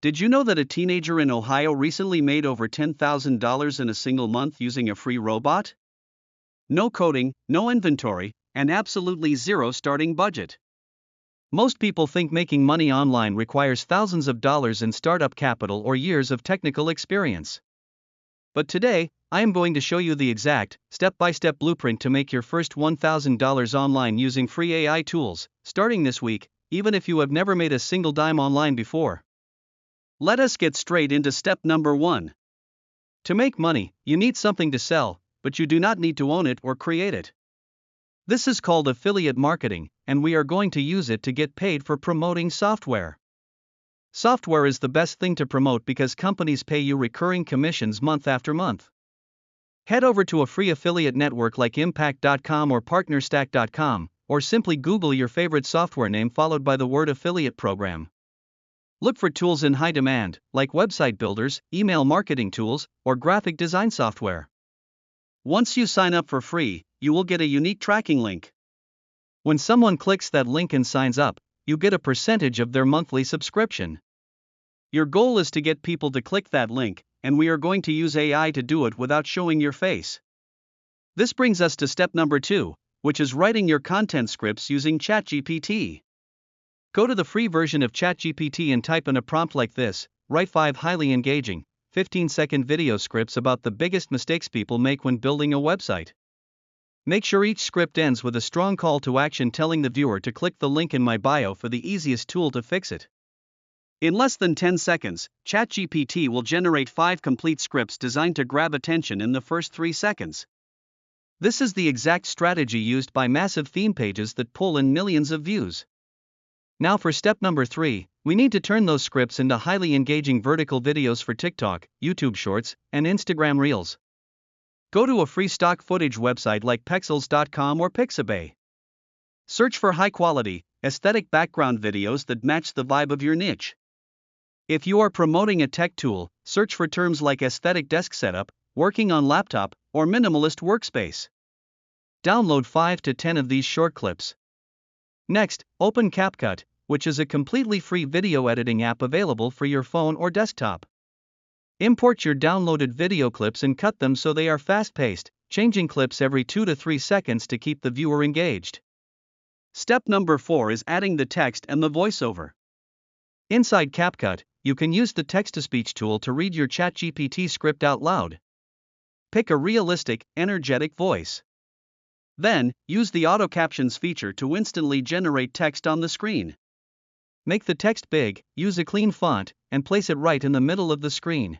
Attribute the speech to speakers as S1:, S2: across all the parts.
S1: Did you know that a teenager in Ohio recently made over $10,000 in a single month using a free robot? No coding, no inventory, and absolutely zero starting budget. Most people think making money online requires thousands of dollars in startup capital or years of technical experience. But today, I am going to show you the exact, step-by-step blueprint to make your first $1,000 online using free AI tools, starting this week, even if you have never made a single dime online before. Let us get straight into step number 1. To make money, you need something to sell, but you do not need to own it or create it. This is called affiliate marketing, and we are going to use it to get paid for promoting software. Software is the best thing to promote because companies pay you recurring commissions month after month. Head over to a free affiliate network like Impact.com or Partnerstack.com, or simply Google your favorite software name followed by the word affiliate program. Look for tools in high demand, like website builders, email marketing tools, or graphic design software. Once you sign up for free, you will get a unique tracking link. When someone clicks that link and signs up, you get a percentage of their monthly subscription. Your goal is to get people to click that link, and we are going to use AI to do it without showing your face. This brings us to step number 2, which is writing your content scripts using ChatGPT. Go to the free version of ChatGPT and type in a prompt like this: write 5 highly engaging, 15-second video scripts about the biggest mistakes people make when building a website. Make sure each script ends with a strong call to action telling the viewer to click the link in my bio for the easiest tool to fix it. In less than 10 seconds, ChatGPT will generate 5 complete scripts designed to grab attention in the first 3 seconds. This is the exact strategy used by massive theme pages that pull in millions of views. Now for step number 3, we need to turn those scripts into highly engaging vertical videos for TikTok, YouTube Shorts, and Instagram Reels. Go to a free stock footage website like Pexels.com or Pixabay. Search for high-quality, aesthetic background videos that match the vibe of your niche. If you are promoting a tech tool, search for terms like aesthetic desk setup, working on laptop, or minimalist workspace. Download 5 to 10 of these short clips. Next, open CapCut, which is a completely free video editing app available for your phone or desktop. Import your downloaded video clips and cut them so they are fast-paced, changing clips every 2 to 3 seconds to keep the viewer engaged. Step number 4 is adding the text and the voiceover. Inside CapCut, you can use the text-to-speech tool to read your ChatGPT script out loud. Pick a realistic, energetic voice. Then, use the auto captions feature to instantly generate text on the screen. Make the text big, use a clean font, and place it right in the middle of the screen.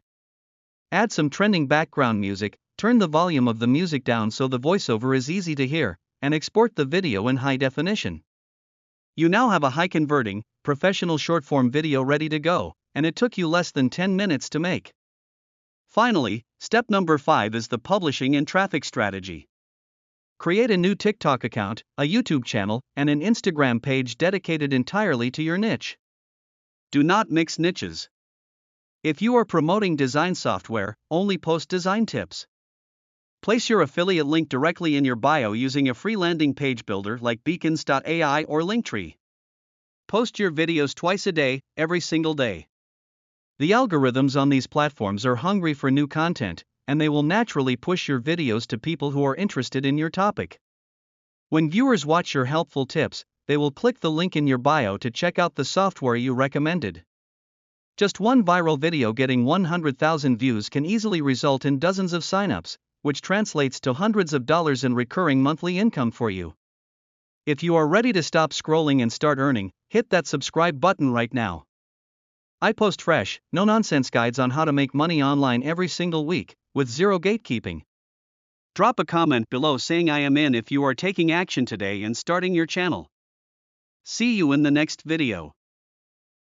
S1: Add some trending background music, turn the volume of the music down so the voiceover is easy to hear, and export the video in high definition. You now have a high-converting, professional short-form video ready to go, and it took you less than 10 minutes to make. Finally, step number 5 is the publishing and traffic strategy. Create a new TikTok account, a YouTube channel, and an Instagram page dedicated entirely to your niche. Do not mix niches. If you are promoting design software, only post design tips. Place your affiliate link directly in your bio using a free landing page builder like Beacons.ai or Linktree. Post your videos twice a day, every single day. The algorithms on these platforms are hungry for new content, and they will naturally push your videos to people who are interested in your topic. When viewers watch your helpful tips, they will click the link in your bio to check out the software you recommended. Just one viral video getting 100,000 views can easily result in dozens of signups, which translates to hundreds of dollars in recurring monthly income for you. If you are ready to stop scrolling and start earning, hit that subscribe button right now. I post fresh, no-nonsense guides on how to make money online every single week, with zero gatekeeping. Drop a comment below saying I am in if you are taking action today and starting your channel. See you in the next video.